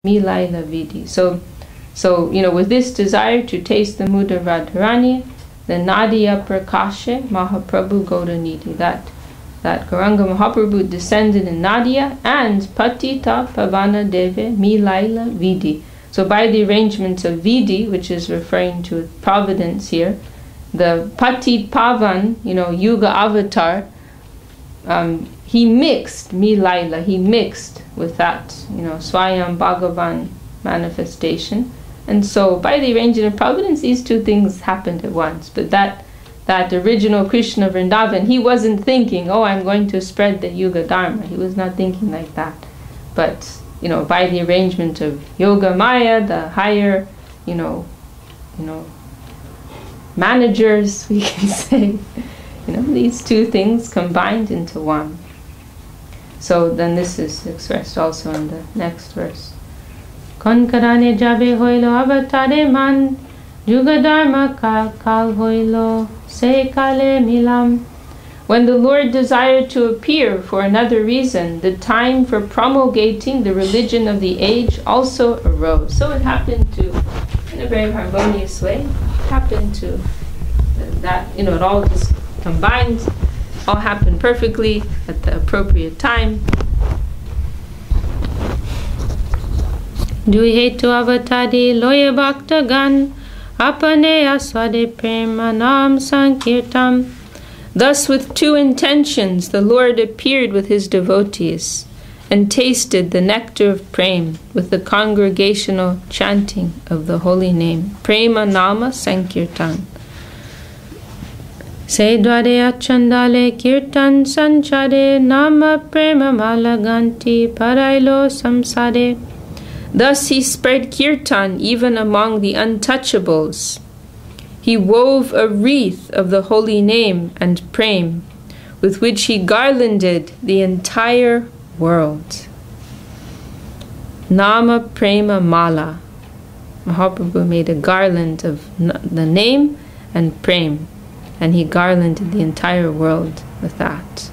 Milaila Vidi. So, with this desire to taste the mood of Radharani, the Nadia Prakashe Mahaprabhu Gaudanidhi, that Gauranga Mahaprabhu descended in Nadia, and Patita Pavana Deve Milaila Vidi. So by the arrangements of Vidi, which is referring to providence here, the Patit Pavan, Yuga avatar, he mixed Milaila, he mixed with that, Swayam Bhagavan manifestation. And so by the arrangement of providence, these two things happened at once. But that original Krishna Vrindavan, he wasn't thinking, oh, I'm going to spread the Yuga Dharma. He was not thinking like that. But, by the arrangement of Yoga Maya, the higher, managers, we can say, these two things combined into one. So then this is expressed also in the next verse. Konkarane jabe hoilo avatare man, Yuga Dharma kal hoilo, se kale milam. When the Lord desired to appear for another reason, the time for promulgating the religion of the age also arose. So it happened to, in a very harmonious way, happened to that, it all just combined, all happened perfectly at the appropriate time. Duhetu avatadi loya bhakta gan, apane aswade prema nam sankirtam. Thus with two intentions the Lord appeared with his devotees and tasted the nectar of prema with the congregational chanting of the holy name. Prema nama sankirtan. Se dware achandale kirtan sanchare nama prema malaganti parailo samsare. Thus he spread kirtan even among the untouchables. He wove a wreath of the holy name and prema, with which he garlanded the entire world. Nama prema mala. Mahaprabhu made a garland of the name and prema, and he garlanded the entire world with that.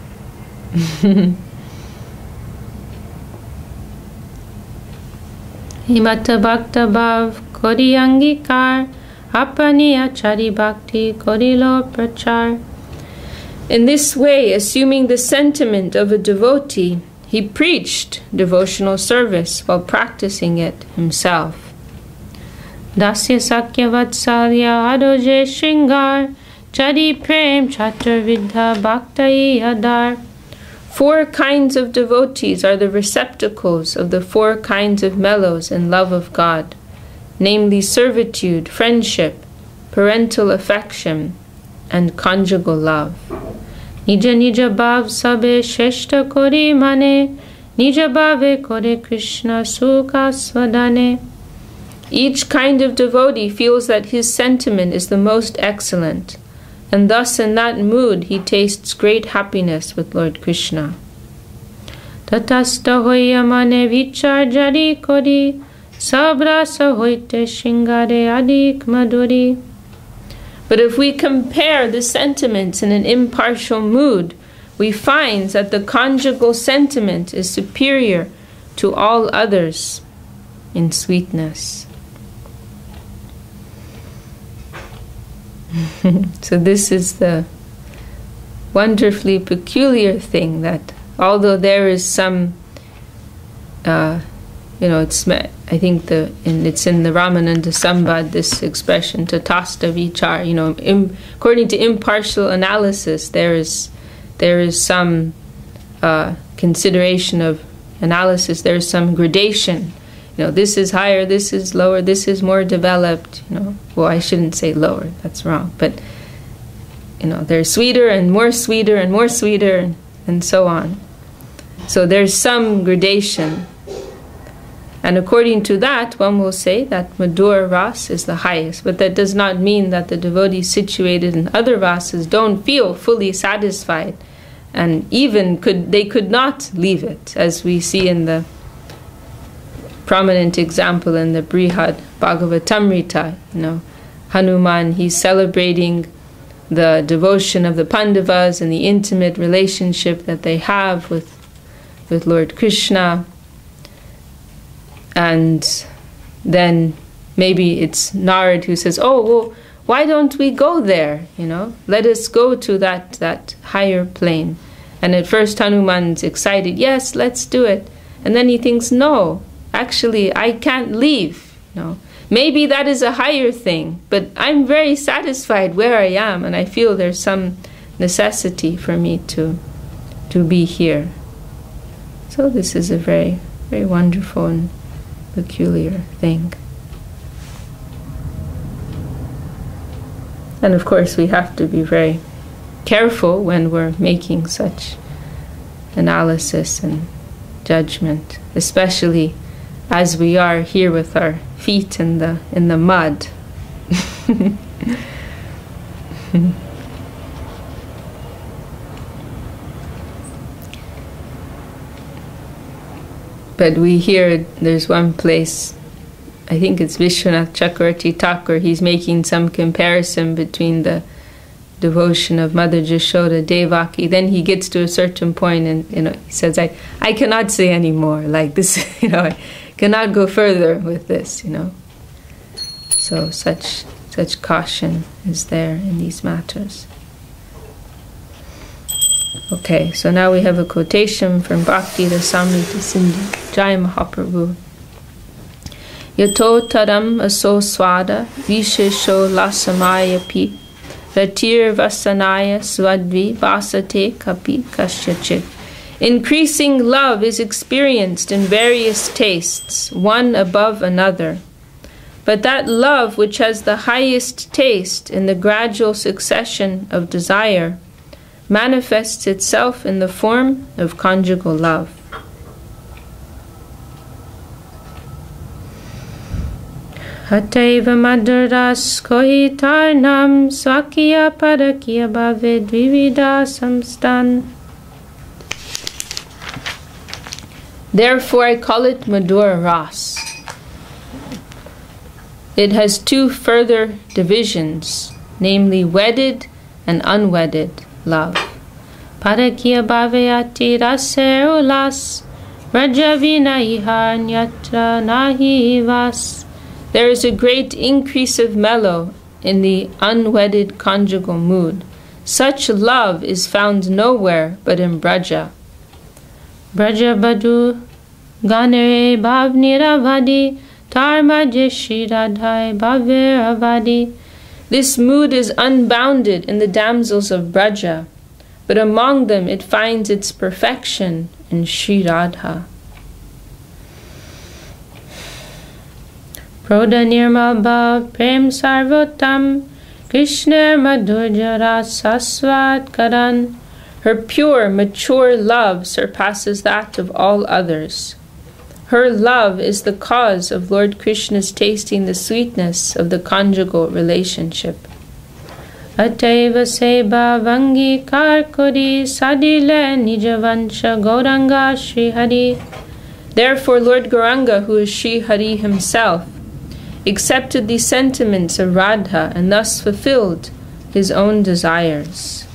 Himata bhakta bhav kori angikar, apani achari bhakti korilo prachar. In this way, assuming the sentiment of a devotee, he preached devotional service while practicing it himself. Dasya sakya vatsalya adoje shringar, chari prem chatra vidha bhaktai adar. 4 kinds of devotees are the receptacles of the 4 kinds of mellows in love of God, namely servitude, friendship, parental affection, and conjugal love. Nija nija bhav sabe sheshta kori mane, nija bhave kore Krishna sukha swadane. Each kind of devotee feels that his sentiment is the most excellent, and thus in that mood he tastes great happiness with Lord Krishna. Tatasta hoya mane vichar jari kori, sabrasa hoite shingare adik maduri. But if we compare the sentiments in an impartial mood, we find that the conjugal sentiment is superior to all others in sweetness. So this is the wonderfully peculiar thing, that although there is some, it's, I think it's in the Ramananda Sambad, this expression, tatasta vichar, according to impartial analysis, there is some consideration of analysis, there is some gradation. This is higher, this is lower, this is more developed, Well, I shouldn't say lower, that's wrong. But, they're sweeter and more sweeter and more sweeter and so on. So there's some gradation. And according to that, one will say that Madhura Ras is the highest. But that does not mean that the devotees situated in other rasas don't feel fully satisfied. And even they could not leave it, as we see in the prominent example in the Brihad Bhagavatamrita. Hanuman, he's celebrating the devotion of the Pandavas and the intimate relationship that they have with Lord Krishna. And then maybe it's Narad who says, oh, well, why don't we go there? Let us go to that higher plane. And at first Hanuman's excited, yes, let's do it. And then he thinks, no, actually, I can't leave. Maybe that is a higher thing, but I'm very satisfied where I am, and I feel there's some necessity for me to be here. So this is a very, very wonderful and peculiar thing. And of course, we have to be very careful when we're making such analysis and judgment, especially as we are here with our feet in the mud. But we hear there's one place, I think it's Vishwanath Chakravarti Thakur, he's making some comparison between the devotion of Mother Jashoda, Devaki. Then he gets to a certain point and he says, I cannot say any more. Like this, I cannot go further with this, So such caution is there in these matters. Okay, so now we have a quotation from Bhakti Rasamrita Sindhu. Jai Mahaprabhu. Yato taram aso swada vishesho lasamaya pi ratir vasanaya swadvi vasate kapi kasyachit. Increasing love is experienced in various tastes, one above another. But that love which has the highest taste in the gradual succession of desire manifests itself in the form of conjugal love. Hataiva maduras kohitarnam swakya parakya bhave dvivida samstan. Therefore I call it Madhura Ras. It has two further divisions, namely wedded and unwedded love. Parakya bhavayati raser ulas rajavina ihar nyatra nahi vas. There is a great increase of mellow in the unwedded conjugal mood. Such love is found nowhere but in Braja. Braja badu ganere bhav niravadi tarma jeshi radhai bhaver avadi. This mood is unbounded in the damsels of Braja, but among them it finds its perfection in Shri Radha. Prodha nirmal bhav prem sarvotam Krishna madhurjara saswat karan. Her pure, mature love surpasses that of all others. Her love is the cause of Lord Krishna's tasting the sweetness of the conjugal relationship. Ataiva seba vangi karkodi sadile nijavansha Gauranga Shri Hari. Therefore Lord Gauranga, who is Shri Hari himself, accepted the sentiments of Radha and thus fulfilled his own desires.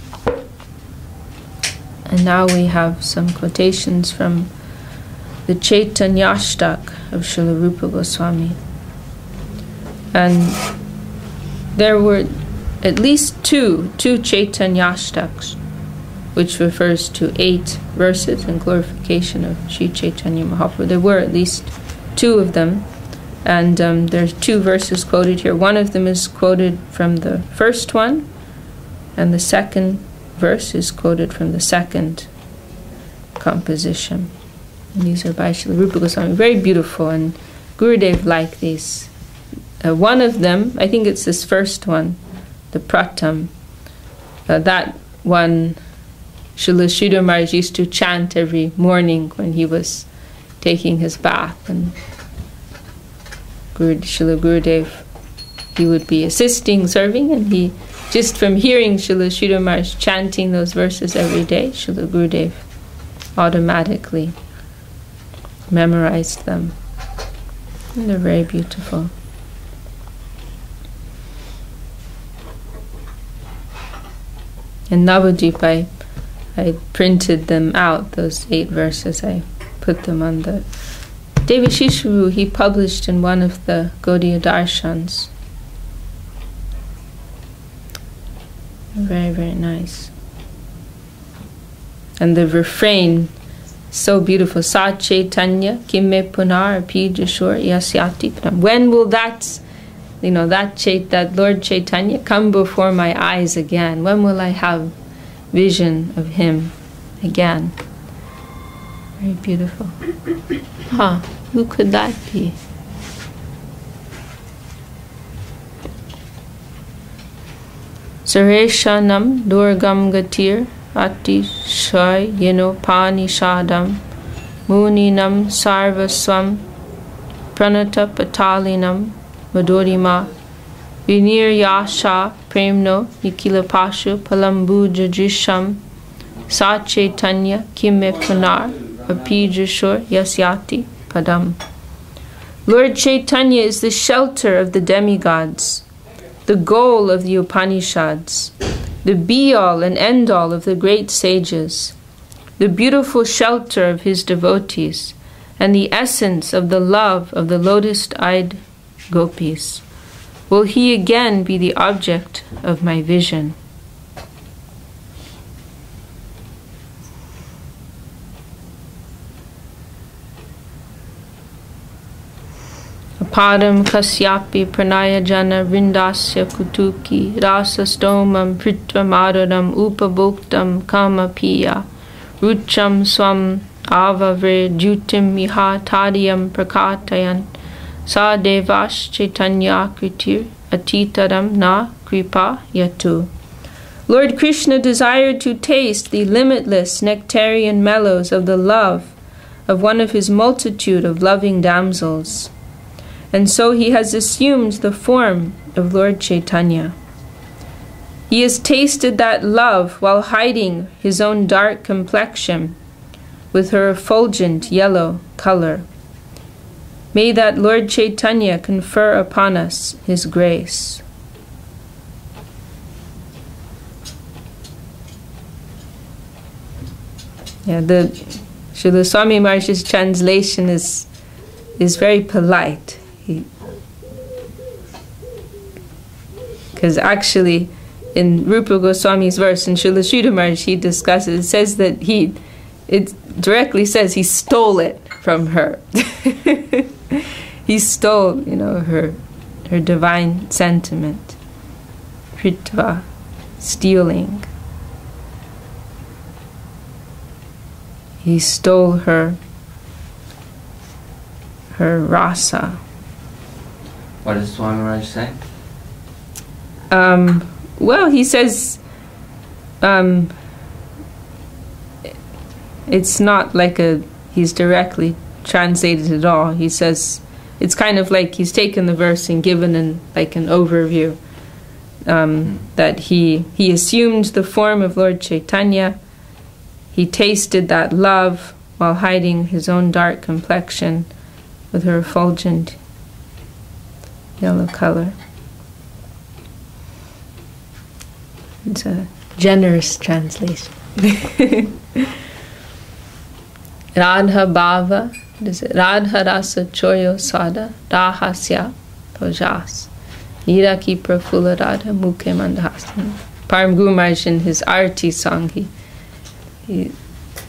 And now we have some quotations from the Chaitanyashtak of Srila Rupa Goswami. And there were at least two Chaitanyashtaks, which refers to 8 verses in glorification of Sri Chaitanya Mahaprabhu. There were at least 2 of them, and there's 2 verses quoted here. One of them is quoted from the first one, and the second verse is quoted from the second composition. And these are by Srila Rupa Goswami. Very beautiful, and Gurudev liked these. One of them, I think it's this first one, the Pratam, that one Srila Sridhar Maharaj used to chant every morning when he was taking his bath, and Srila Gurudev, he would be assisting, serving, and he, just from hearing Srila Sridhar Maharaj chanting those verses every day, Srila Gurudev automatically memorized them. And they're very beautiful. In Navadvip, I printed them out, those 8 verses. I put them on the Devi Shishru, he published in one of the Gaudiya Darshans. Very, very nice. And the refrain, so beautiful. Sa Chaitanya kimme punar pijashur yasyati pram. When will that, that Lord Chaitanya come before my eyes again? When will I have vision of him again? Very beautiful. Who could that be? Sureshanam Durgam Gatir Ati Shai Yeno Panishadam Muninam Sarvaswam Pranata Patalinam Madurima Vinir Yasha Premno Nikilapashu Palambuja Jisham Sa Chaitanya Kimme Punar Apijashur Yasyati Padam. Lord Chaitanya is the shelter of the demigods, the goal of the Upanishads, the be-all and end-all of the great sages, the beautiful shelter of his devotees, and the essence of the love of the lotus-eyed gopis. Will he again be the object of my vision? Padam kasyapi pranaya jana vrindasya kutuki rasastomam pritva madaram upabhoktam kamapiya rucham swam avavre jutim miha tadiyam prakatayan sa devash chaitanya kritir atitaram na kripa yatu. Lord Krishna desired to taste the limitless nectarian mellows of the love of one of his multitude of loving damsels. And so he has assumed the form of Lord Chaitanya. He has tasted that love while hiding his own dark complexion with her effulgent yellow color. May that Lord Chaitanya confer upon us his grace. The Srila Swami Maharaj's translation is very polite. Because actually, in Rupa Goswami's verse, in Srila Sridhar Maharaj, he discusses, it says that it directly says he stole it from her. He stole, her divine sentiment. Pritva, stealing. He stole her rasa. What does Swami Maharaj say? Well, he says it's not like he's directly translated at all. He says it's kind of like he's taken the verse and given an overview, that he assumed the form of Lord Chaitanya. He tasted that love while hiding his own dark complexion with her effulgent yellow color. It's a generous translation. Radha Bhava, Radha Rasa Choyo Sada, Rahasya Tojas, Niraki Prafula Radha Mukhe Mandhas. Param Guru Maharaj in his Arati song, he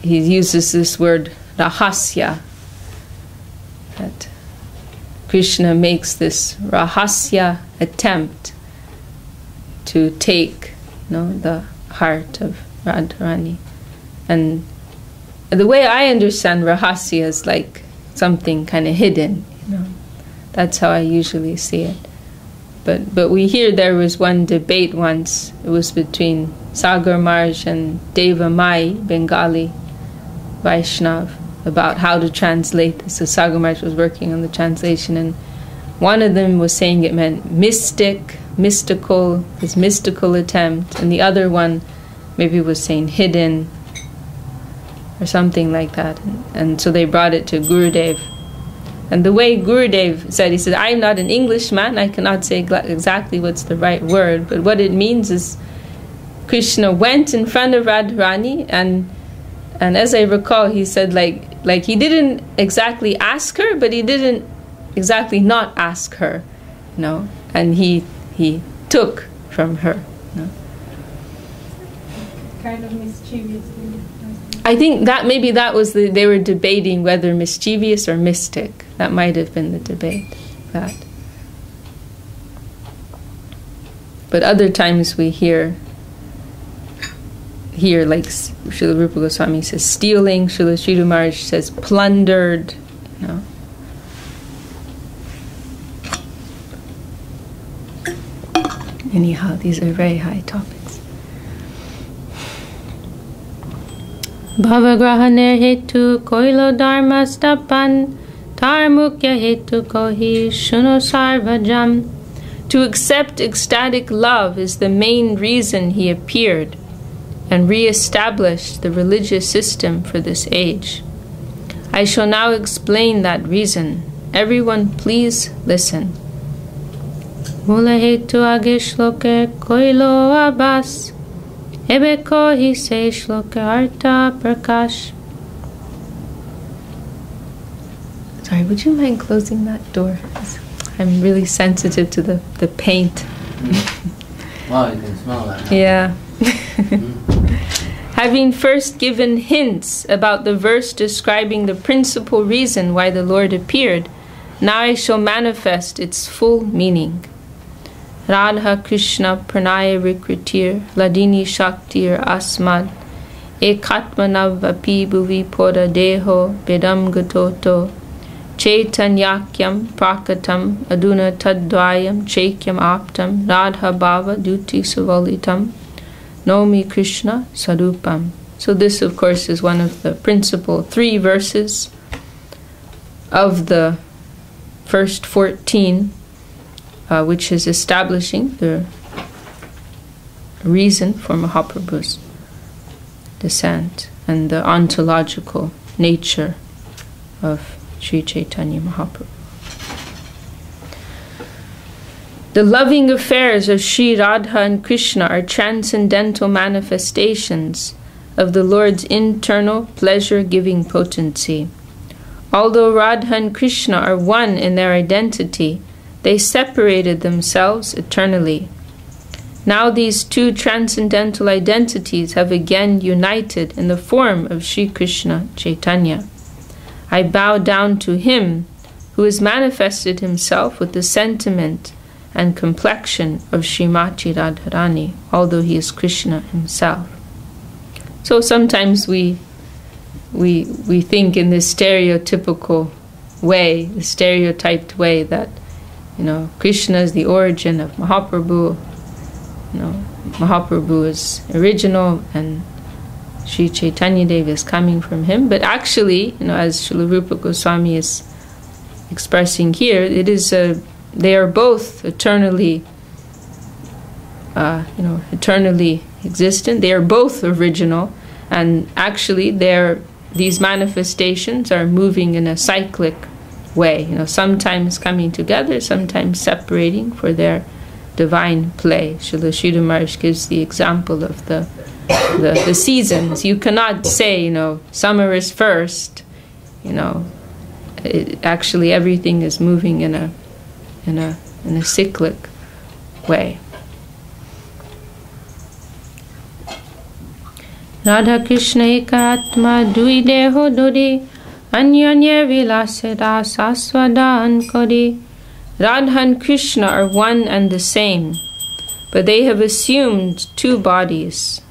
uses this word Rahasya, that Krishna makes this Rahasya attempt to take the heart of Radharani. And the way I understand Rahasya is like something kind of hidden, That's how I usually see it. But we hear there was one debate once. It was between Sagar Maharaj and Deva Mai, Bengali Vaishnav, about how to translate this. So Sagar Maharaj was working on the translation, and one of them was saying it meant mystical, his mystical attempt, and the other one maybe was saying hidden or something like that. And so they brought it to Gurudev. And the way Gurudev said, he said, I'm not an Englishman, I cannot say exactly what's the right word, but what it means is Krishna went in front of Radharani, and as I recall, he said, like he didn't exactly ask her, but he didn't exactly not ask her, and he took from her. Kind of mischievously. I think that maybe that was they were debating whether mischievous or mystic. That might have been the debate. That. But other times we hear like Srila Rupa Goswami says stealing, Srila Sridhar Maharaj says plundered, Anyhow, these are very high topics. Bhavagrahaner hetu koilo dharma stapan tarmukya hetu kohi shuno sarvajam. To accept ecstatic love is the main reason he appeared and re-established the religious system for this age. I shall now explain that reason. Everyone please listen. Mula hetu age shloke koilo abas ebe kohi se shloke arta prakash. Sorry, would you mind closing that door? I'm really sensitive to the paint. Wow, you can smell that. Yeah. Having first given hints about the verse describing the principal reason why the Lord appeared, now I shall manifest its full meaning. Radha Krishna pranaya vikritir ladini shaktir asmad ekatmanav api bhuvi poda deho bedam gatoto Chaitanyakyam prakatam aduna tadvayam chaikyam aptam radha bhava duti savalitam nomi Krishna sarupam. So this, of course, is one of the principal 3 verses of the first 14, which is establishing the reason for Mahaprabhu's descent and the ontological nature of Sri Chaitanya Mahaprabhu. The loving affairs of Sri Radha and Krishna are transcendental manifestations of the Lord's internal pleasure-giving potency. Although Radha and Krishna are one in their identity, they separated themselves eternally. Now these 2 transcendental identities have again united in the form of Sri Krishna Chaitanya. I bow down to him who has manifested himself with the sentiment and complexion of Srimati Radharani, although he is Krishna himself. So sometimes we think in this stereotypical way, the stereotyped way that, Krishna is the origin of Mahaprabhu, Mahaprabhu is original and Sri Chaitanya Dev is coming from him. But actually, as Srila Rupa Goswami is expressing here, they are both eternally, eternally existent. They are both original, and actually, these manifestations are moving in a cyclic way. Sometimes coming together, sometimes separating for their divine play. Srila Sridhar Maharaj gives the example of the seasons. You cannot say, summer is first. Actually, everything is moving in a cyclic way. Radha Krishna eka atma dui deho dori anyanye vilaseda saswadan kori. Radha and Krishna are one and the same, but they have assumed 2 bodies.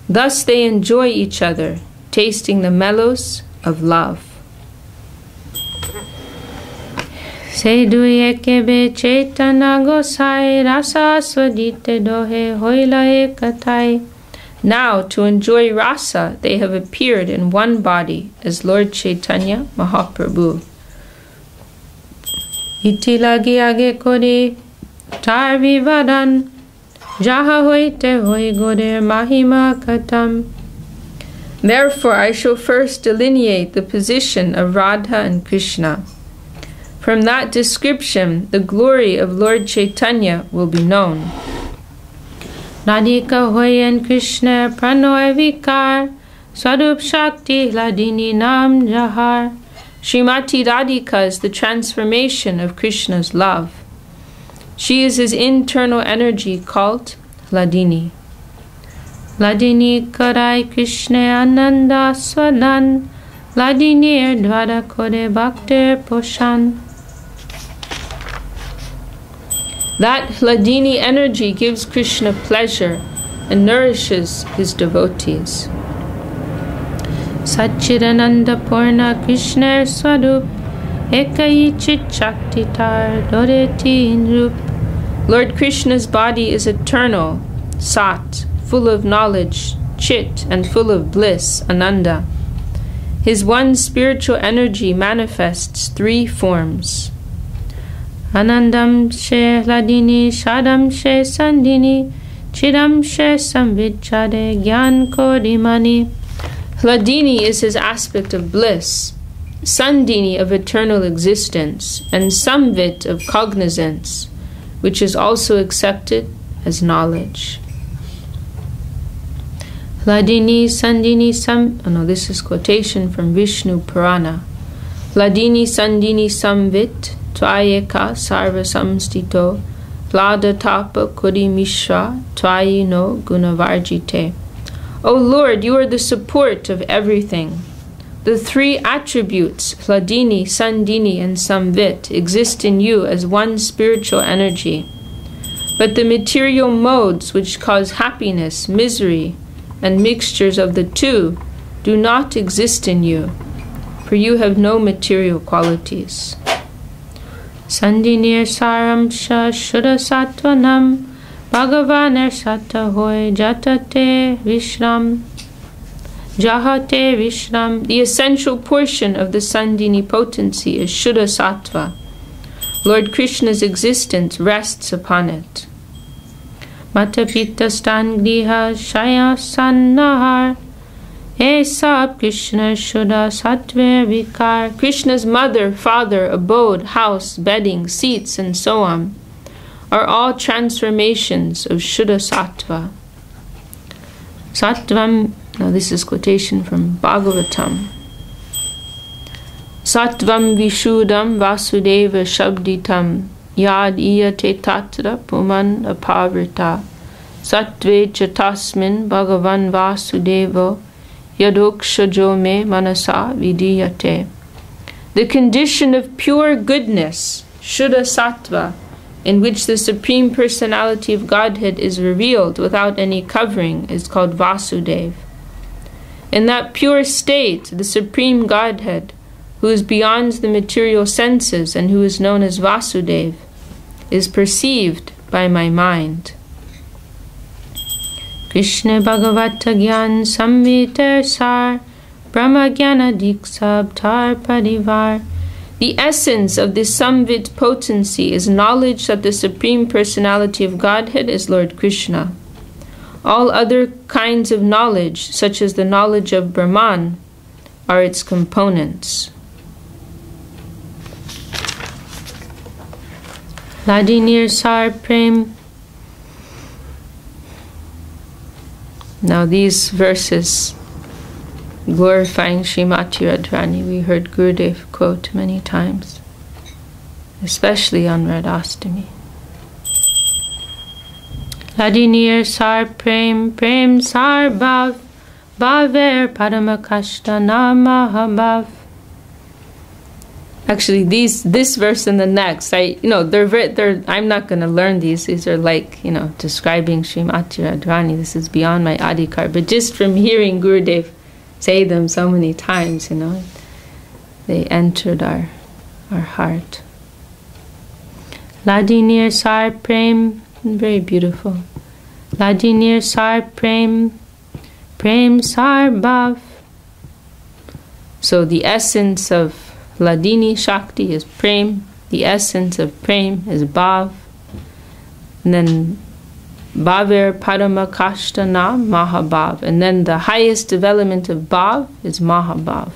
Thus they enjoy each other, tasting the mellows of love. Se duye kebe Chaitanya Gosai rasa swadite dohe hoila ekatai. Now, to enjoy rasa, they have appeared in one body as Lord Chaitanya Mahaprabhu. Iti lagi age kore tar vivadan jaha hoite hoi gore mahima katam. Therefore, I shall first delineate the position of Radha and Krishna. From that description, the glory of Lord Chaitanya will be known. Radhika hoy and Krishna pranoy vikar Swarup Shakti Hladini Nam Jahar. Srimati Radhika is the transformation of Krishna's love. She is his internal energy called Hladini. Hladini Karai Krishna Ananda Swadan. Hladini Dvara Kore Bhaktir Poshan. That Hladini energy gives Krishna pleasure and nourishes his devotees. Satchidananda Purna Krishna Swarup Ekai Chit Shaktitar Doreti Inrup. Lord Krishna's body is eternal, Sat, full of knowledge, Chit, and full of bliss, Ananda. His one spiritual energy manifests three forms. Anandam She Hladini Shadam She Sandini Chidam She Samvichade Gyan Kodimani. Hladini is his aspect of bliss, Sandini of eternal existence, and Samvit of cognizance, which is also accepted as knowledge. Hladini Sandini this is quotation from Vishnu Purana. Hladini Sandini Samvit Tvayeka Sarva Samstito Hlada Tapa Kudi Mishra Tvayino Gunavarjite. O Lord, you are the support of everything. The three attributes, Hladini, Sandini, and Samvit, exist in you as one spiritual energy. But the material modes which cause happiness, misery, and mixtures of the two do not exist in you, for you have no material qualities. Sandinir Saramsha Shuddha Sattvanam Bhagavan Sata Hoy Jatate Vishram. Jahate Vishram. The essential portion of the Sandini potency is Shuddha Sattva. Lord Krishna's existence rests upon it. Mata Pita Stangriha Shaya Sannahar Esab Krishna Shuddha Sattva Vikar. Krishna's mother, father, abode, house, bedding, seats, and so on are all transformations of Shuddha Sattva. Sattvam, now this is quotation from Bhagavatam. Sattvam Vishuddham Vasudeva Shabditam Yad Iyate Tatra Puman Apavrita Sattve Chatasmin Bhagavan Vasudeva Yadokshajo Me Manasa Vidiyate. The condition of pure goodness, Shuddha Sattva, in which the Supreme Personality of Godhead is revealed without any covering, is called Vasudeva. In that pure state, the Supreme Godhead, who is beyond the material senses and who is known as Vasudeva, is perceived by my mind. Krishna Bhagavata Gyan Samviter Sar Brahma Gyana Diksab Tar Parivar. The essence of this Samvit potency is knowledge that the Supreme Personality of Godhead is Lord Krishna. All other kinds of knowledge, such as the knowledge of Brahman, are its components. Hladinir Sar Prem. Now these verses glorifying Srimati Radharani, we heard Gurudev quote many times, especially on Radhastami. Hladinir Sar Prem, Prem Sar Bhav, Bhaver Paramakashta Namahabhav. Actually, this verse and the next, I'm not going to learn these. These are like, describing Srimati Radharani. This is beyond my adhikar. But just from hearing Gurudev say them so many times, they entered our heart. Hladinir Sar Prem, very beautiful. Hladinir Sar Prem, Prem Sar Bhav. So the essence of Hladini Shakti is Prem, the essence of Prem is Bhav, and then Bhaver Paramakashtana Mahabhav, and then the highest development of Bhav is Mahabhav.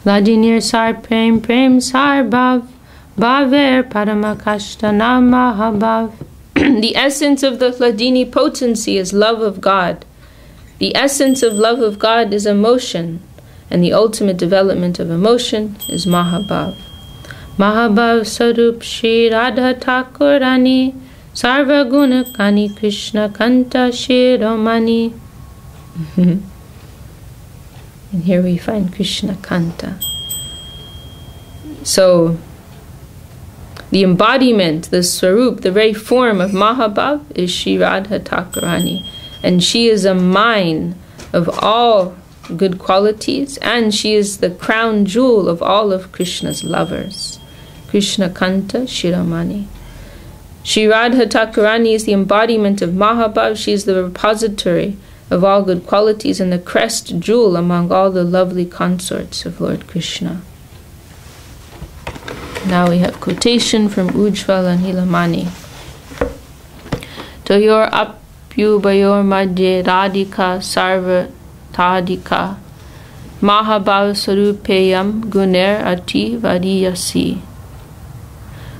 Hladinir Sar Prem, Prem Sar Bhav, Bhaver Paramakashtana Mahabhav. The essence of the Hladini potency is love of God, The essence of love of God is emotion, and the ultimate development of emotion is Mahabhav. Mahabhav Sarup Shri Radha Thakurani Sarva Guna Kani Krishna Kanta Shiromani. And here we find Krishna Kanta. So, the embodiment, the Swarup, the very form of Mahabhav is Shri Radha Thakurani. And she is a mine of all good qualities, and she is the crown jewel of all of Krishna's lovers. Krishna Kanta Shiromani. Shri Radha Thakurani is the embodiment of Mahabhav. She is the repository of all good qualities and the crest jewel among all the lovely consorts of Lord Krishna. Now we have quotation from Ujjvala Nilamani. Toyor apyubayor madhye radhika sarva tadika Mahabhav sarupeyam guner ati variyasi.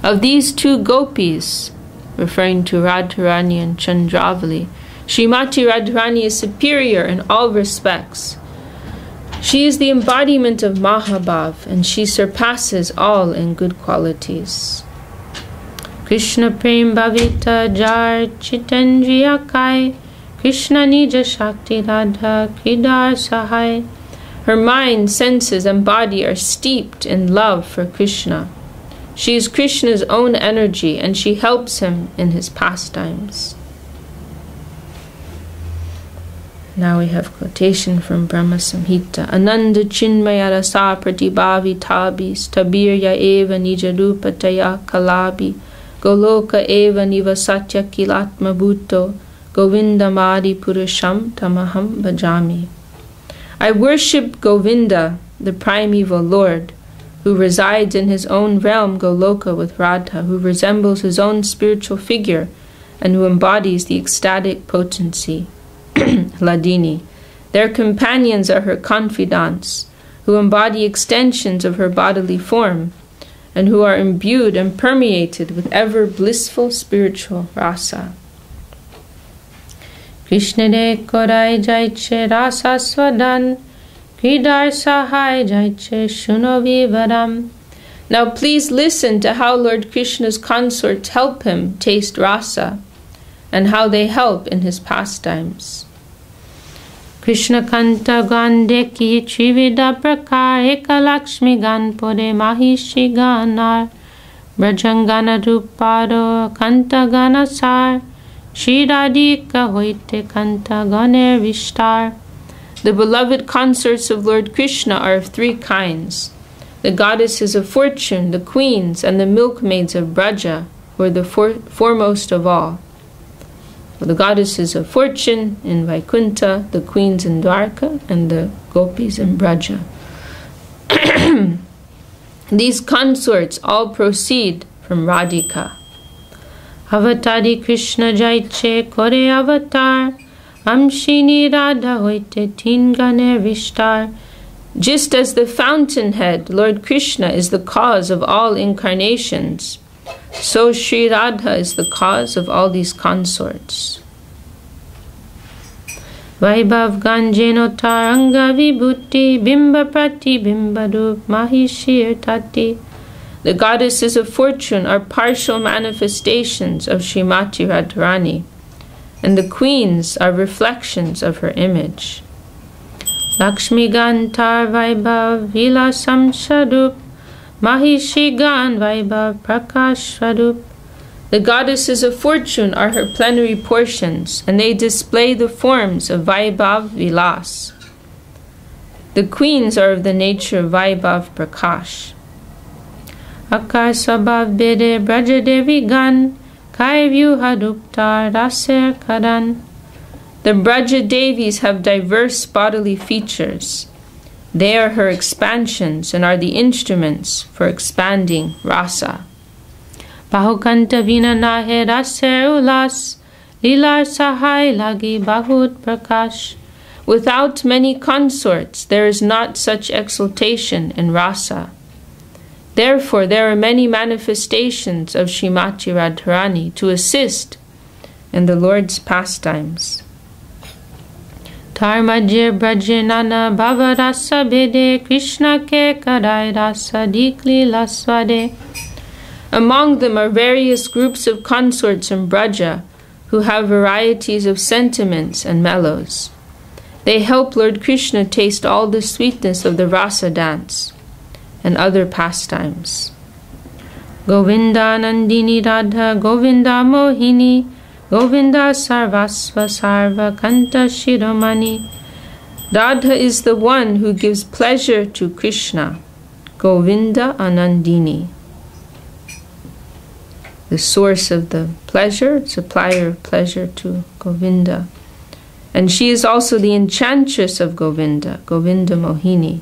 Of these two gopis, referring to Radharani and Chandravali, Srimati Radharani is superior in all respects. She is the embodiment of Mahabhav, and she surpasses all in good qualities. Krishna Prem Bhavita Jar Chitendriya Kai Krishna Nija Shakti Radha Kridar Sahai. Her mind, senses, and body are steeped in love for Krishna. She is Krishna's own energy, and she helps him in his pastimes. Now we have quotation from Brahma Samhita. Ananda Chinmaya Rasa Pratibhavi Tabi Stabirya Eva Nijarupataya Kalabi Goloka Eva Nivasatya Kilatma Bhutto Govindamadi Purusham Tamaham Bhajami. I worship Govinda, the primeval Lord, who resides in his own realm Goloka with Radha, who resembles his own spiritual figure and who embodies the ecstatic potency. Ladini. Their companions are her confidants, who embody extensions of her bodily form, and who are imbued and permeated with ever blissful spiritual rasa. Krishna de korai jaiche rasa swadan, kridar sahai jaiche shunovi varam. Now please listen to how Lord Krishna's consorts help him taste rasa, and how they help in his pastimes. Krishna Kanta Gandeki Trivida Prakar Eka Lakshmi Gan Pore Mahishi Ganar Brajangana Ruparo Kanta Ganasar Shri Radhika Hoite Kanta Ganer Vishtar. The beloved consorts of Lord Krishna are of three kinds: the goddesses of fortune, the queens, and the milkmaids of Braja, who are the foremost of all. The goddesses of fortune in Vaikuntha, the queens in Dwarka, and the gopis in Braja. These consorts all proceed from Radhika. Avatari Krishna Jaiche Kore Avatar Amshini Radha Hoite Tingane Vishtar. Just as the fountainhead, Lord Krishna, is the cause of all incarnations, so Sri Radha is the cause of all these consorts. Vaibhav Ganjenotar Anga Vibhuti Bimba Prati Bimbarup Mahishir Tati. The goddesses of fortune are partial manifestations of Srimati Radharani, and the queens are reflections of her image. Lakshmi Gantar Vaibhav Vilasam Sharup Mahishi Gan Vaibhav Prakash Swarup. The goddesses of fortune are her plenary portions, and they display the forms of Vaibhav Vilas. The queens are of the nature of Vaibhav Prakash. Akar Swabhav Bede Brajadevi Gan Kaivyu Haduptar Raser Karan. The Braja Devis have diverse bodily features. They are her expansions and are the instruments for expanding rasa. Bahukanta Vina Nahe Raser Ulas Lilar Sahai Lagi Bahut Prakash. Without many consorts, there is not such exaltation in rasa. Therefore, there are many manifestations of Srimati Radharani to assist in the Lord's pastimes. Tarmajir Brajanana Bhavarasa Bede Krishna Ke Karai Rasa Dikli Laswade. Among them are various groups of consorts from Braja who have varieties of sentiments and mellows. They help Lord Krishna taste all the sweetness of the rasa dance and other pastimes. Govinda Nandini Radha Govinda Mohini Govinda Sarvasva Sarva Kanta Shiromani. Radha is the one who gives pleasure to Krishna. Govinda Anandini, the source of the pleasure, supplier of pleasure to Govinda. And she is also the enchantress of Govinda, Govinda Mohini.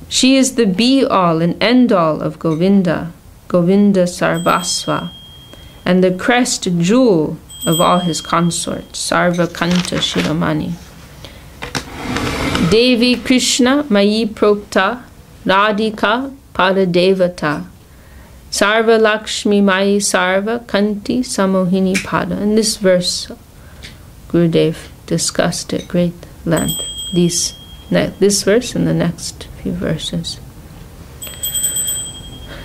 She is the be-all and end-all of Govinda, Govinda Sarvasva, and the crest jewel of all his consorts, Sarva Kanta Shiromani. Devi Krishna Mayi Prokta Radhika Padadevata Sarva Lakshmi Mayi Sarva Kanti Samohini Pada. In this verse, Gurudev discussed at great length this verse and the next few verses.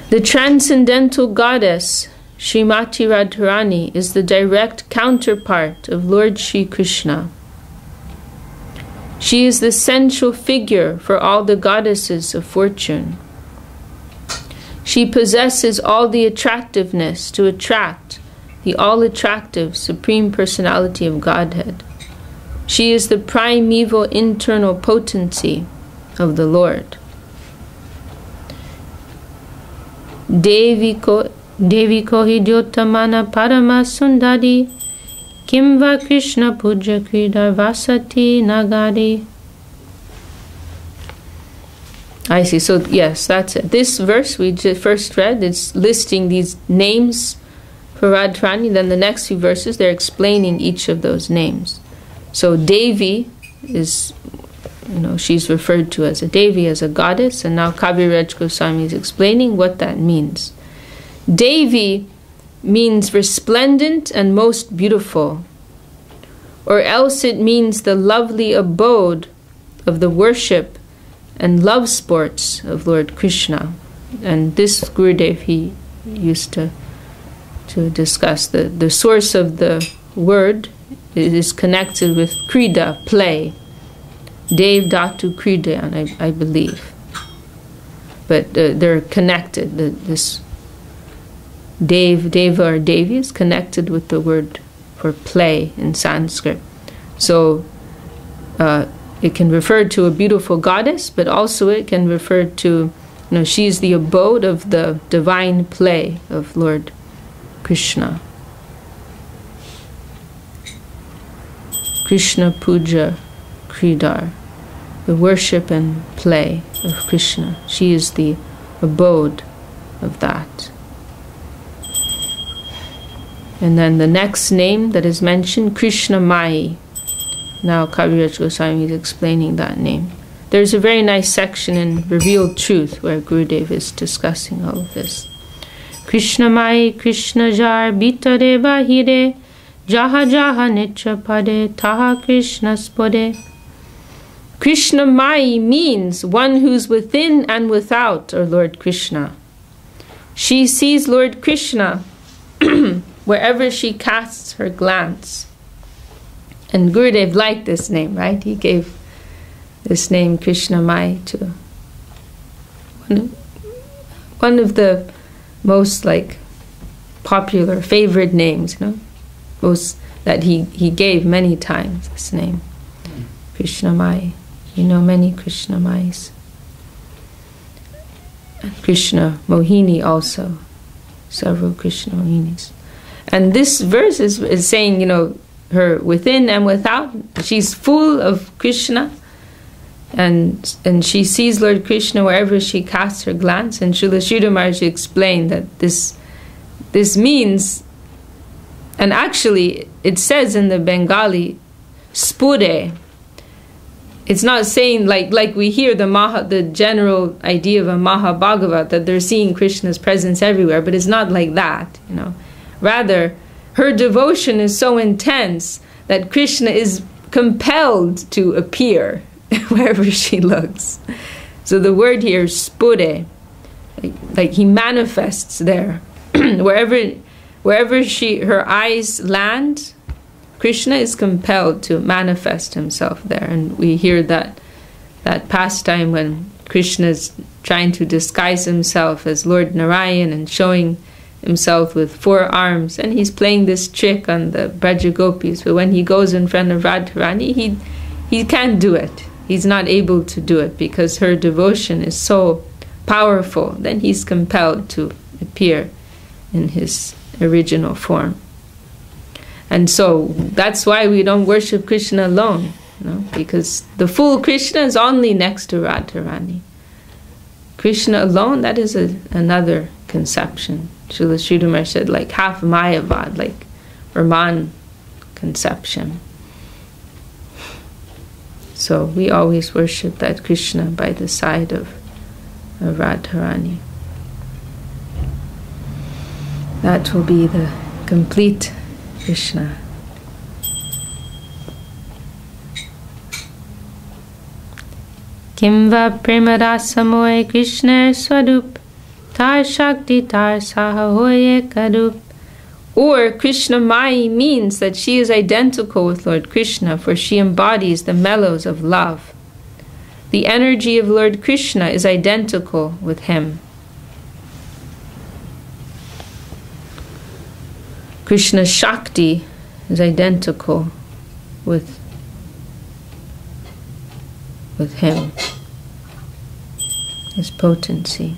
The transcendental goddess Srimati Radharani is the direct counterpart of Lord Shri Krishna. She is the central figure for all the goddesses of fortune. She possesses all the attractiveness to attract the all-attractive Supreme Personality of Godhead. She is the primeval internal potency of the Lord. Devi ko hidyotamana parama sundari Kimva Krishna Puja Kridar Vasati Nagari. I see. So yes, that's it. This verse we just first read, it's listing these names for Radharani. Then the next few verses, they're explaining each of those names. So Devi is, she's referred to as a Devi, as a goddess. And now Kaviraj Goswami is explaining what that means. Devi means resplendent and most beautiful, or else it means the lovely abode of the worship and love sports of Lord Krishna. And this Gurudev, he used to discuss the source of the word is connected with krida, play. Dev Dhatu Kridayan, I believe. But they're connected. This Deva or Devi is connected with the word for play in Sanskrit. So it can refer to a beautiful goddess, but also it can refer to, she's the abode of the divine play of Lord Krishna. Krishna Puja Kridar, the worship and play of Krishna. She is the abode of that. And then the next name that is mentioned, Krishna Mai. Now Kaviraj Goswami is explaining that name. There's a very nice section in Revealed Truth where Gurudev is discussing all of this. Krishna Mai, Krishna Jar, Bitare Bahire, Jaha Jaha Nitra Pade, Taha Krishna Spode. Krishna Mai means one who's within and without, or Lord Krishna. She sees Lord Krishna wherever she casts her glance. And Gurudev liked this name, right? He gave this name Krishna Mai to one of the most popular, favorite names, most that he gave many times, this name. Krishna Mai. Many Krishna Mais. And Krishna Mohini also. Several Krishna Mohinis. And this verse is saying, her within and without, she's full of Krishna, and she sees Lord Krishna wherever she casts her glance. And Srila Sridhar Maharaj explained that this means, and actually it says in the Bengali, spure. It's not saying like we hear the general idea of a Mahabhagavat, that they're seeing Krishna's presence everywhere, but it's not like that, Rather, her devotion is so intense that Krishna is compelled to appear wherever she looks. So the word here is spure, like he manifests there. wherever her eyes land, Krishna is compelled to manifest himself there. And we hear that pastime when Krishna is trying to disguise himself as Lord Narayan and showing himself with 4 arms, and he's playing this trick on the Braja Gopis. But when he goes in front of Radharani, he can't do it. He's not able to do it because her devotion is so powerful. Then he's compelled to appear in his original form. And so that's why we don't worship Krishna alone, because the full Krishna is only next to Radharani. Krishna alone, that is another conception. Srila Sridhar said, like half Mayavad, like Brahman conception. So we always worship that Krishna by the side of Radharani. That will be the complete Krishna. Kimva premarasamoy Krishna swarup tar shakti tar sahahoye karup. Or Krishna Mai means that she is identical with Lord Krishna, for she embodies the mellows of love. The energy of Lord Krishna is identical with him. Krishna's Shakti is identical with him, his potency.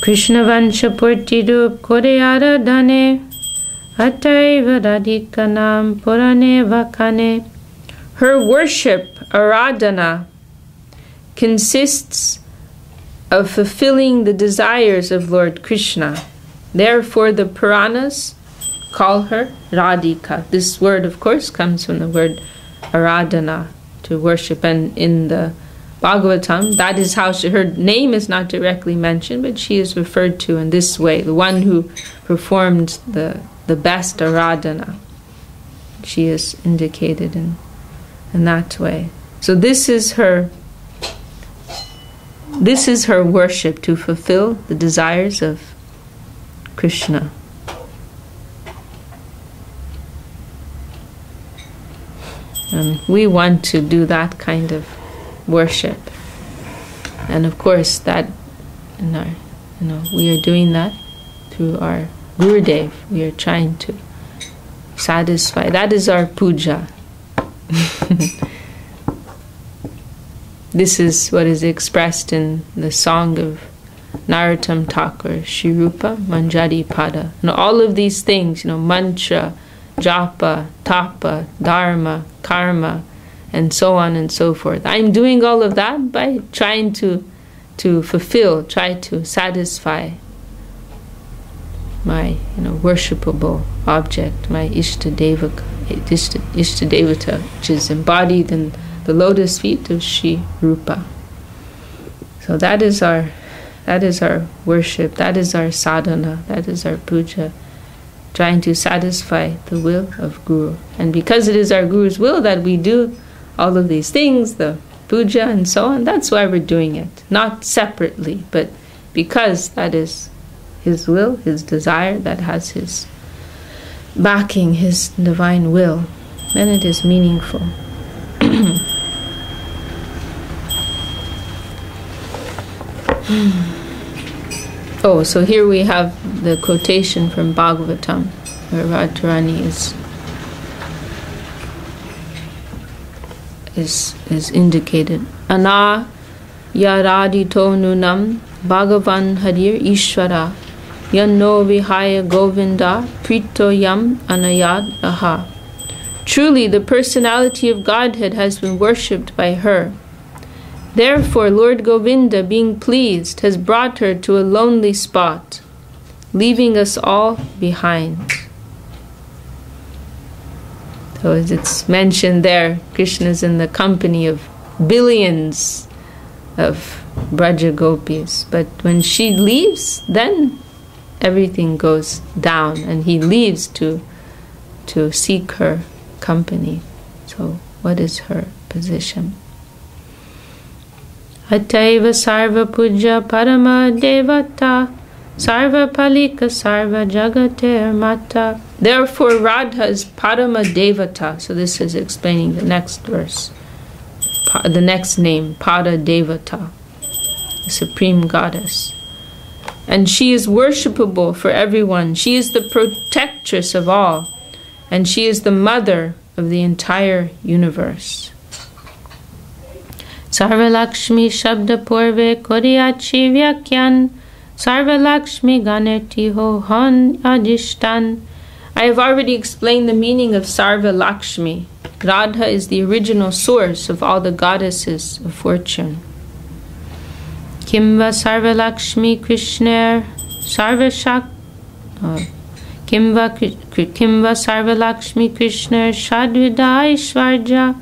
Krishna Vansha Purti Rup Koreyara Dhane Ataiva Radhikanam Purane Vakane. Her worship, Aradhana, consists of fulfilling the desires of Lord Krishna. Therefore the Puranas call her Radhika. This word, of course, comes from the word Aradhana, to worship. And in the Bhagavatam, that is how her name is not directly mentioned, but she is referred to in this way, the one who performed the best Aradhana. She is indicated in that way. So this is her worship, to fulfill the desires of Krishna. And we want to do that kind of worship. And of course that we are doing that through our Gurudev. We are trying to satisfy. That is our puja. This is what is expressed in the song of Narottam Thakur, Shirupa Manjari Pada. All of these things, mantra, japa, tapa, dharma, karma, and so on and so forth. I'm doing all of that by trying to fulfill, try to satisfy my worshipable object, my Ishtadevata, which is embodied in the lotus feet of Shri Rupa. So that is our worship, that is our sadhana, that is our puja, trying to satisfy the will of Guru. And because it is our Guru's will that we do all of these things, the puja and so on, that's why we're doing it. Not separately, but because that is his will, his desire, that has his backing, his divine will, then it is meaningful. Oh, so here we have the quotation from Bhagavatam, where Radharani is indicated. Ana yaradito nunam Bhagavan harir Ishvara yanno vihaya govinda prito yam anayad aha. Truly, the personality of Godhead has been worshipped by her. Therefore, Lord Govinda, being pleased, has brought her to a lonely spot, leaving us all behind. So as it's mentioned there, Krishna is in the company of billions of Braja Gopis. But when she leaves, then everything goes down, and he leaves to seek her company. So what is her position? Ataiva sarva puja parama devata sarva palika sarva jagater mata. Therefore Radha is parama devata. So this is explaining the next verse. The next name, Pada Devata, the supreme goddess. And she is worshipable for everyone. She is the protectress of all. And she is the mother of the entire universe. Sarva Lakshmi Shabda Purve Koriachi Vyakyan Sarva Lakshmi Ganeti Ho Han Adishtan. I have already explained the meaning of Sarva Lakshmi. Radha is the original source of all the goddesses of fortune. Kimva Sarva Lakshmi Krishner Sarva Shak Kimva Sarva Lakshmi Krishner Shadvida Ishvarja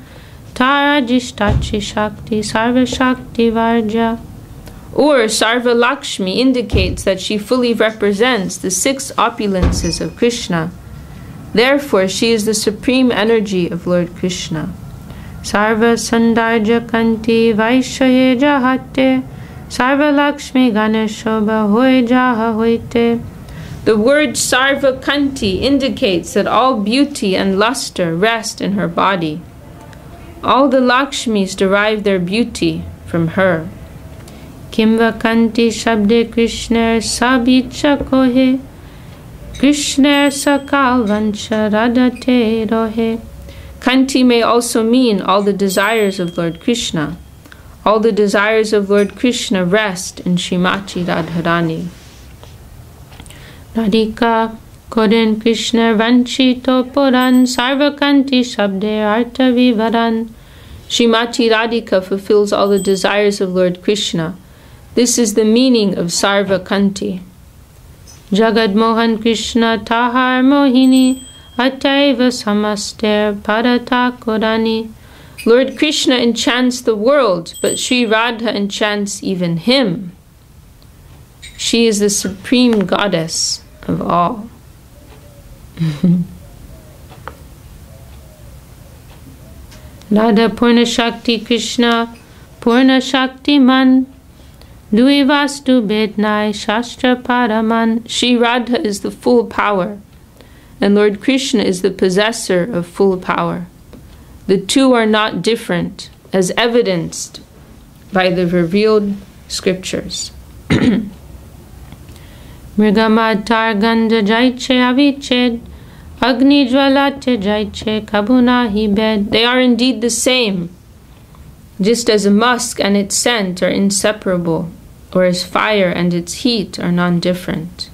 Tara Jishtachi Shakti Sarva Shakti Varja. Or Sarva Lakshmi indicates that she fully represents the 6 opulences of Krishna. Therefore, she is the supreme energy of Lord Krishna. Sarva Sandarja Kanti Vaishaye Jahate Sarva Lakshmi Ganeshobha Hoy Jaha Hoite. The word Sarva Kanti indicates that all beauty and luster rest in her body. All the Lakshmis derive their beauty from her. Kimva Kanti Shabde Krishner Sabicha Kohe Krishner Sakal Vansha Radhate Rohe. Kanti may also mean all the desires of Lord Krishna. All the desires of Lord Krishna rest in Srimati Radharani. Radhika Koden Krishna Vanchito Puran Sarvakanti Shabde Artha Vivaran. Srimati Radhika fulfills all the desires of Lord Krishna. This is the meaning of Sarva Kanti. Jagad Mohan Krishna Tahar Mohini Ataiva Samaster Parata Korani. Lord Krishna enchants the world, but Sri Radha enchants even him. She is the supreme goddess of all. Radha Purna Shakti Krishna Purna Shakti Man Duivastu Bednai Shastra Paraman. Sri Radha is the full power, and Lord Krishna is the possessor of full power. The two are not different, as evidenced by the revealed scriptures. Mrigamad Ganda Jaiche Aviched Agni Jwalate Jaiche Kabunahi Bed. They are indeed the same, just as a musk and its scent are inseparable, or as fire and its heat are non-different.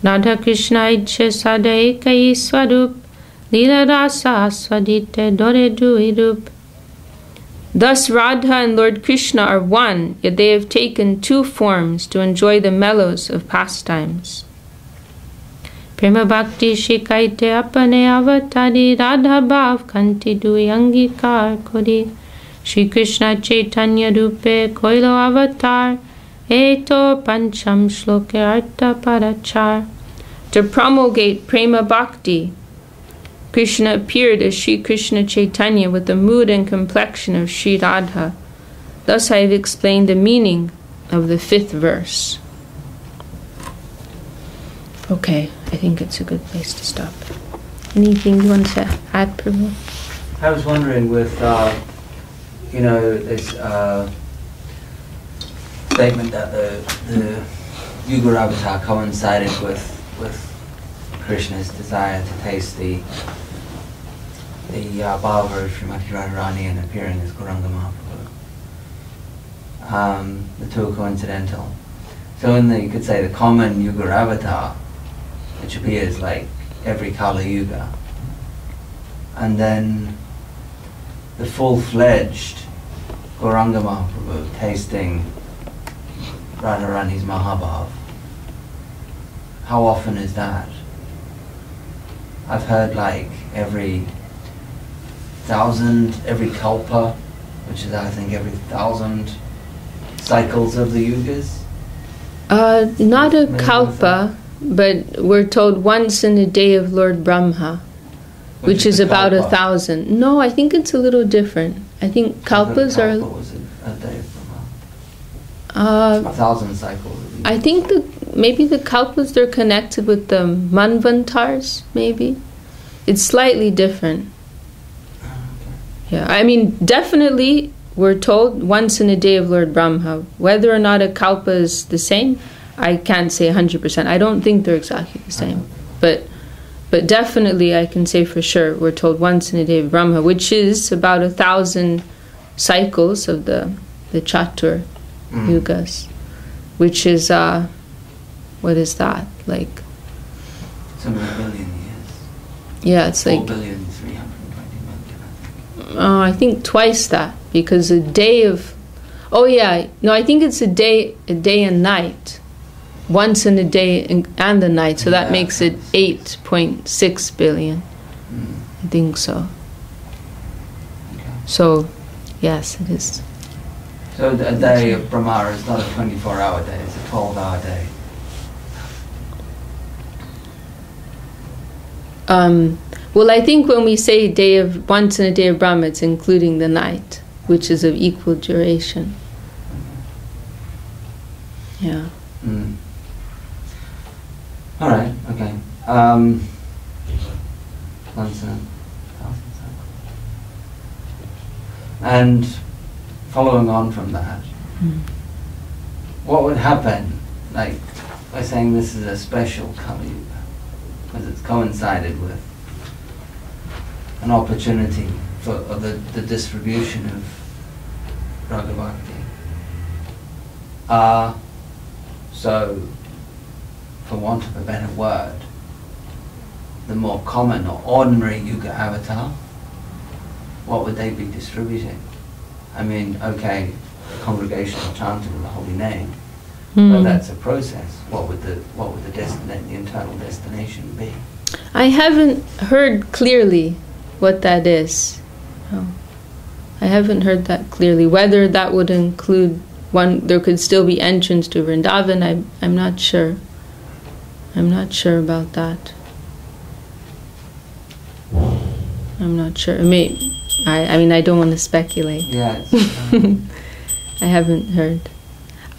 Radha Krishna Idche Sada Ekai Swarup Lila Rasa Aswadite Dore Duirup. Thus Radha and Lord Krishna are one, yet they have taken 2 forms to enjoy the mellows of pastimes. Prema Bhakti Shikaite Apane Avatari Radha Bhav Kanti Duyangikar Kori. Shri Krishna Chaitanya Rupe Koilo Avatar Eto Pancham Shloke Artha Parachar. To promulgate Prema Bhakti, Krishna appeared as Shri Krishna Chaitanya with the mood and complexion of Shri Radha. Thus I have explained the meaning of the 5th verse. Okay, I think it's a good place to stop. Anything you want to add, Prabhu? I was wondering with, this statement that the Yuga Avatar coincided with Krishna's desire to taste the bhava of Srimati Radharani and appearing as Gauranga Mahaprabhu. The 2 are coincidental. So you could say the common Yuga Avatar, which appears like every Kali Yuga, and then the full-fledged Gauranga Mahaprabhu tasting Radharani's Mahabhav. How often is that? I've heard like every 1,000, every kalpa, which is I think every 1,000 cycles of the yugas. Not a Maybe kalpa, but we're told once in a day of Lord Brahma, which is a about kalpa? 1,000. No, I think it's a little different. I think kalpas are. Was a day of Brahma? 1,000 cycles. I think maybe the kalpas, they're connected with the manvantars, maybe. It's slightly different. Yeah, I mean, definitely we're told once in a day of Lord Brahma. Whether or not a kalpa is the same, I can't say 100%. I don't think they're exactly the same. But definitely I can say for sure we're told once in a day of Brahma, which is about 1,000 cycles of the Chatur Yugas. Which is, what is that? Like... It's a billion years. Yeah, it's like... 4,320,000,000, I think. I think twice that, because a day of... Oh yeah, no, I think it's a day and night. Once in a day and the night, so that makes it 8.6 billion. I think so. Okay. So, yes, it is. So a day of Brahma is not a 24-hour day, it's a 12-hour day. Well, I think when we say once in a day of Brahma, it's including the night, which is of equal duration. Yeah. All right. Okay. Once in 1,000 cycles. And following on from that, what would happen? Like, by saying this is a special Kali Yuga, because it's coincided with an opportunity for the distribution of Raga Bhakti. So, for want of a better word, the more common or ordinary Yuga avatar, what would they be distributing? I mean, okay, congregational chanting of the holy name, but that's a process. What would the internal destination be? I haven't heard clearly what that is. No. I haven't heard that clearly. Whether that would include there could still be entrance to Vrindavan, I'm not sure. I'm not sure about that. I'm not sure. I mean, I don't want to speculate. Yes. I haven't heard.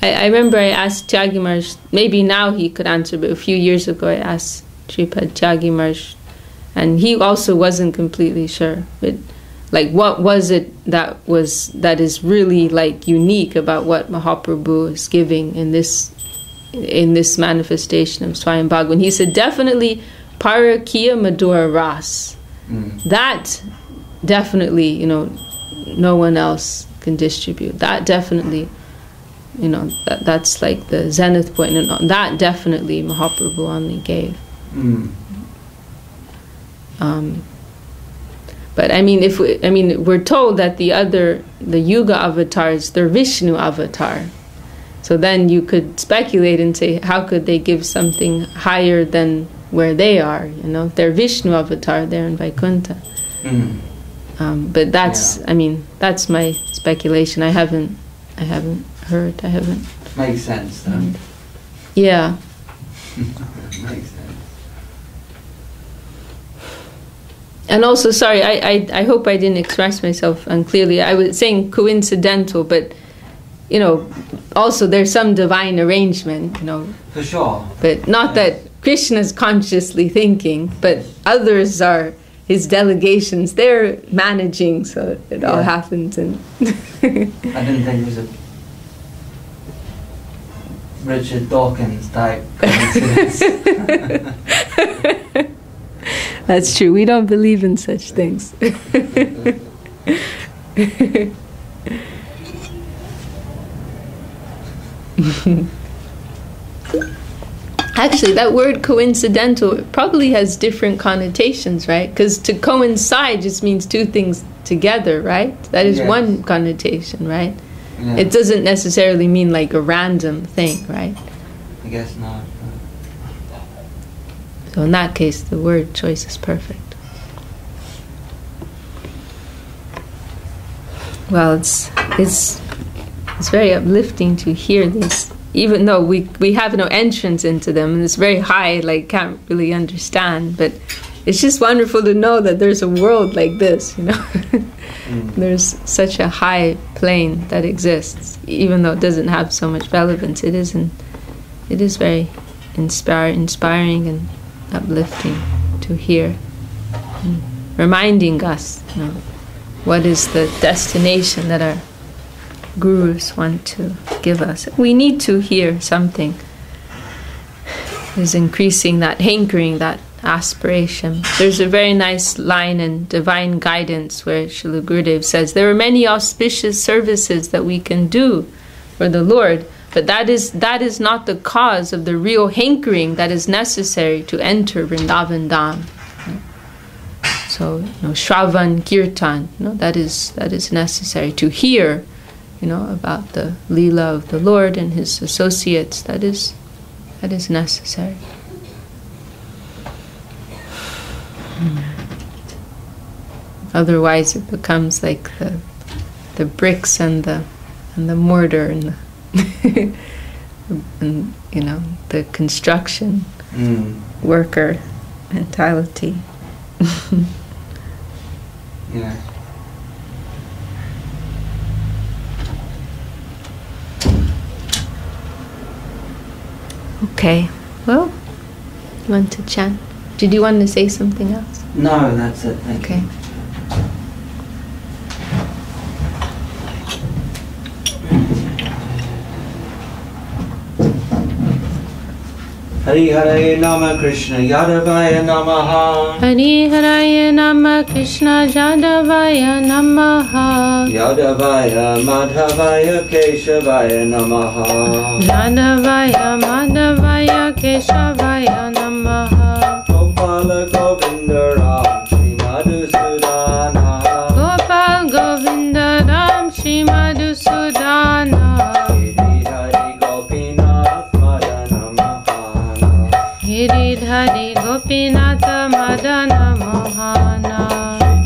I remember I asked Tyagi Maharaj, maybe now he could answer, but a few years ago I asked Sripad Tyagi Maharaj, and he also wasn't completely sure. But like, what was it that is really like unique about what Mahaprabhu is giving in this manifestation of Swayam Bhagavan? He said definitely Parakiya Madhura Ras. That definitely, no one else can distribute. That definitely, that's like the zenith point, and that definitely Mahaprabhu only gave. But I mean, we're told that the Yuga avatars, they're Vishnu avatar. So then you could speculate and say, how could they give something higher than where they are? They're Vishnu avatar, they're in Vaikuntha. But that's, that's my speculation. I haven't heard. Makes sense, though. Yeah. Makes sense. And also, sorry, I hope I didn't express myself unclearly. I was saying coincidental, but also there's some divine arrangement, For sure. But not that Krishna's consciously thinking, but others are his delegations. They're managing, so it all happens. And I didn't think it was a Richard Dawkins type coincidence. That's true. We don't believe in such things. Actually, that word coincidental probably has different connotations, right? Because to coincide just means two things together, right? That is one connotation, right? Yeah. It doesn't necessarily mean like a random thing, right? I guess not. So in that case, the word choice is perfect. Well, it's very uplifting to hear these even though we have no entrance into them, and it's very high, like can't really understand, but it's just wonderful to know that there's a world like this, you know. There's such a high plane that exists, even though it doesn't have so much relevance. It is very inspiring and uplifting to hear, and reminding us, you know, what is the destination that our gurus want to give us. We need to hear something. Is increasing that hankering, that aspiration. There's a very nice line in Divine Guidance where Srila Gurudev says, there are many auspicious services that we can do for the Lord, but that is not the cause of the real hankering that is necessary to enter Vrindavan Dham. So, you know, Shravan Kirtan, you know, that is necessary to hear, you know, about the Leela of the Lord and His associates. That is necessary. Otherwise, it becomes like the bricks and the mortar and the and, you know, the construction worker mentality. Yeah. Okay. Well, you want to chant? Did you want to say something else? No, that's it. Thank you. Hari Hare Nama Krishna Yadavaya Namaha. Hari Hare Nama Krishna Yadavaya Namaha. Yadavaya Madhavaya Keshavaya Namaha. Yadavaya Madhavaya Keshavaya Namaha. Gopala Govinda Ram Shri Madhusudana. Gopal Govinda Ram Shri Madhusudana. Giridhari Gopinatha Madana Mohana.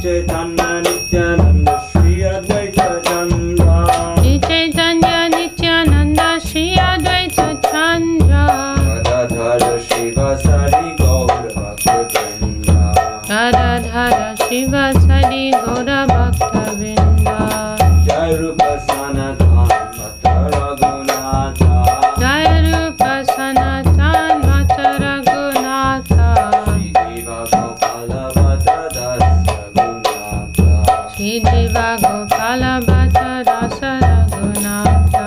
Chaitanya Nityananda Shri Advaita Chandra. Chaitanya Nityananda Shri Advaita Chandra. Radhadhara Shiva Sari Gaura Bhakta Vrinda. Radhadhara Shiva Sari Gaura Bhakta Vrinda. Jai Rupa Sanatan Mata Raghunatha. Jai Rupa Sanatan Mata Raghunatha. Shri Diva Gopala Bhatta Rasa Raghunatha.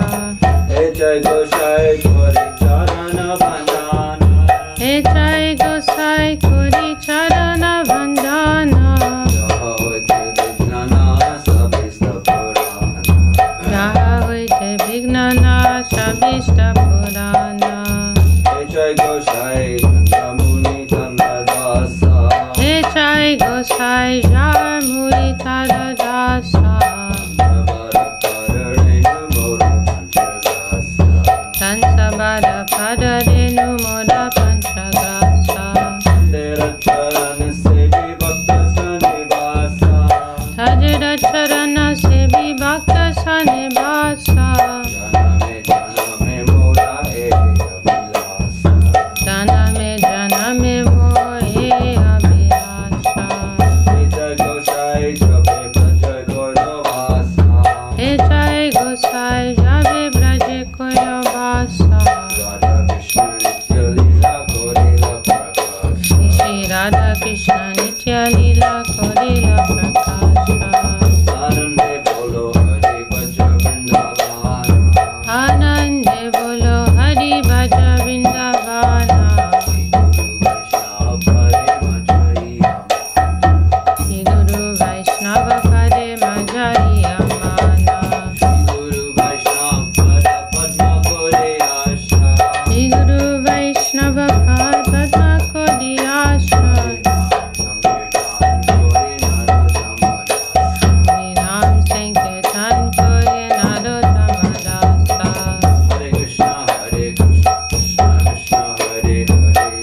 He Jai Gosai Kori Charana Vandana. He Jai Gosai Kori Charana Vandana. Jaha hoite Vignana Sabhista Purana. Jaha hoite Vignana Sabhista Purana. He Jai Gosai Chandramuni Chandradasa. He Jai Gosai Jarmuri Chandradasa. Sansabada Padarenu Moda Panchagasa. Tadira Charana Sevi Bhakta Sanivasa. Janame Moda Abhilasa. Janame Mohe Abhilasa. Jai Gosai Jabe Braja Goravasa. Jai Gosai Jabe Braja Goravasa. Radha Krishna Nitya Lila Korila Prakasha. Anande Bolo Hari Bhaja Vrindavana. Anande Bolo Hari Bhaja Vrindavana. Shri Guru Vaishnava Pade Majari Amana. Shri Guru Vaishnava Pada Padma Kore Asha. Shri Guru Vaishnava Pada Padma Kore Asha.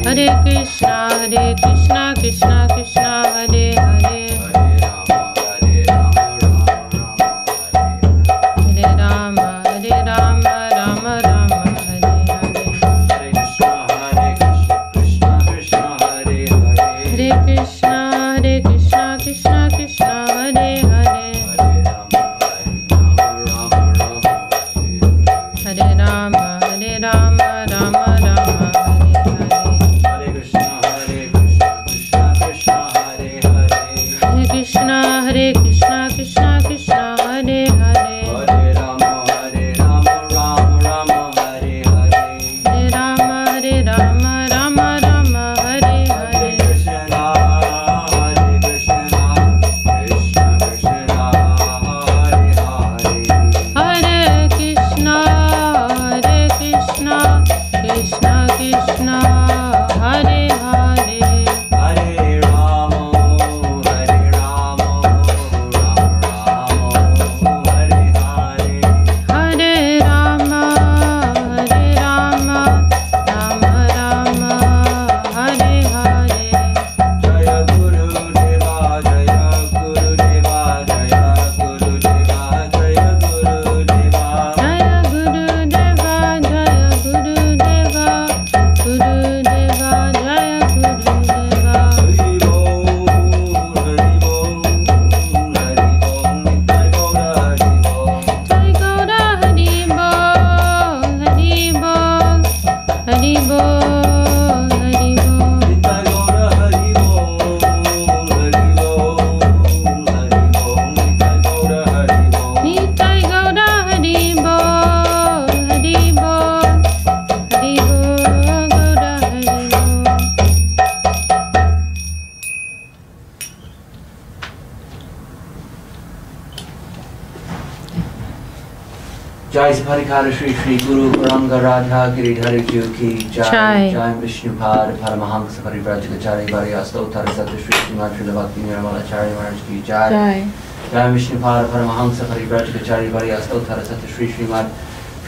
Hare Krishna, Krishna Krishna, Hare Hare. Hare Rama, Rama Rama, Hare Hare Rama, Rama Rama, Hare Hare. Hare Krishna, Hare Krishna, Krishna Krishna, Hare Hare. Hare Rama, Rama Rama, Hare Hare. Hare Rama, Rama Rama, Hare Hare. Hare Krishna, Krishna Krishna, Hare Hare. Hare Krishna, Krishna Krishna, Hare Hare. Hare Rama, Rama Hare Hare. Hare Rama, Rama Rama, Hare Hare. Jaya Guru Deva, Jaya Guru Deva, Jaya Guru Deva, Jaya Guru Deva. Jaya Guru Deva, Jaya Guru Deva, Guru Deva, Jaya Guru Deva. Hari Bol, Hari Bol, Hari Bol, Nitai Gaura Hari Bol. Jai Gaura Hari Bol, Hari Bol, Hari Bol, Hari Bol. Nitai Gaura Hari Bol, Hari Bol, Hari Bol, Nitai Gaura Hari Bol. Nitai Gaura Hari Bol, Hari Bol, Hari Bol, Gaura Hari Bol. Jai Saparikara Shri Shri Guru Gauranga Radha Giridhari Ji ki Jai. Jai. Jai Vishnupad Paramahansa Parivrajagacharya Varyastotar Satra Shri Srimad Bhakti Nirmalacharya Maharaj ki Jai. Jai. Jai Vishnupad Paramahansa Parivrajagacharya Varyastotar Satra Shri Srimad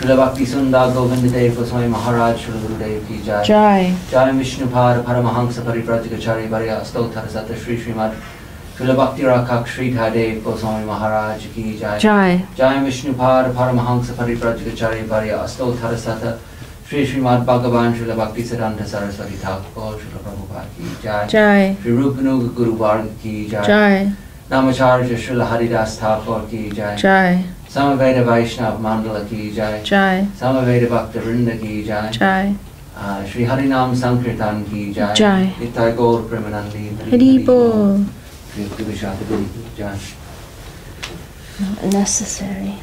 Bhakti Sundar Govinda Dev Goswami Maharaj Shri Gurudev ki Jai. Jai. Jai Vishnupad Paramahansa Parivrajagacharya Varyastotar Satra Shri Srimad Bhakti Rakak Shri Dhadev Goswami Maharaj ki Jai. Jai. Jai Vishnupad Paramahansa Parivrajagacharya Varyastotar Satra Shri Srimad Bhagavan Srila Bhakti Siddhanta Saraswati Thakur Srila Prabhupada ki Jai. Jai. Shri Rupanuga Guru Varga ki Jai. Jai. Namacharya Srila Haridas Thakur ki Jai. Jai. Samaveda Vaishnav Mandala ki Jai. Jai. Samaveda Bhakta Vrinda ki Jai. Jai. Shri Harinam Sankirtan ki Jai. Jai. Nitai Gaur Premanandi Hari Bol. Shri Vishaka Guru ki Jai. Not necessary.